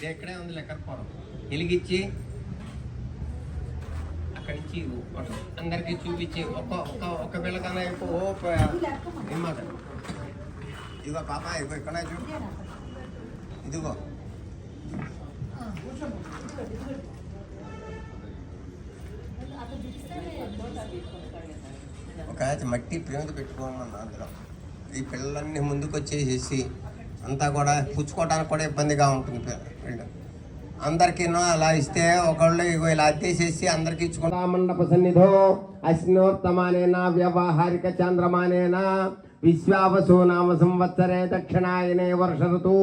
ఇక్కడే ఉంది లెక్కరపోవడం వెలిగించి అక్కడి నుంచి అందరికీ చూపించి ఒక్క పిల్లకన్నా ఎక్కువ ఏమాట ఇదిగో పాప ఇదిగో ఇక్కడ చూ ఇదిగో ఒక మట్టి ప్రేమతో పెట్టుకోమన్నా అందులో ఈ పిల్లలన్నీ ముందుకు వచ్చేసేసి అంతా కూడా పుచ్చుకోవడానికి కూడా ఇబ్బందిగా ఉంటుంది పిల్లలు అందరికీ అలా ఇస్తే ఒకళ్ళు ఇలా అత్తేసేసి అందరికి ఇచ్చుకుంటా మండప సన్నిధో అశ్నోత్తమానేన వ్యవహారిక చాంద్రమానేన విశ్వావసో నామ సంవత్సరే దక్షిణాయనే వర్ష ఋతు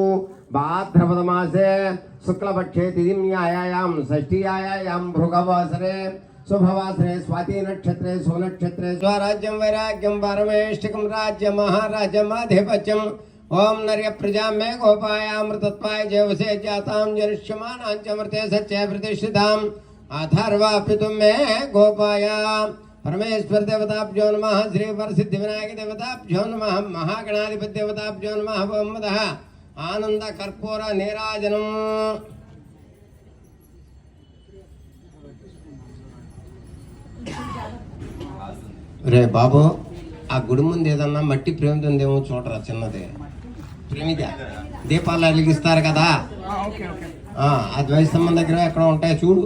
భాద్రపద మాసే శుక్లపక్షే తిథిన్యాయాం షష్ఠీయాయాం భృగవాసరే శుభవాసరే స్వాతి నక్షత్రే సునక్షత్రే స్వరాజ్యం వైరాగ్యం పరమేష్టికం రాజ్య మహారాజ్యమాధిపత్యం ఓం నర్య ప్రజా మే గోపాయామృతత్వాయ జవసే జాతాం జనిష్యమానాంచమృతే సత్య ప్రతిష్ఠితాం అథర్వాపితుం మే గోపాయ పరమేశ్వర దేవతాభ్యో నమః శ్రీ వరసిద్ధి వినాయక దేవతాభ్యో నమః మహాగణాధిపతి దేవతాభ్యో నమః ఓంమదః ఆనంద కర్పూర నీరాజనం. రే బాబు ఆ గుడి ముందు ఏదన్నా మట్టి ప్రేమితుందేమో చూడరా చిన్నది ప్రేమిద దీపాలు వెలిగిస్తారు కదా ఆ ద్వైత స్తంభం దగ్గర ఎక్కడ ఉంటాయి చూడు.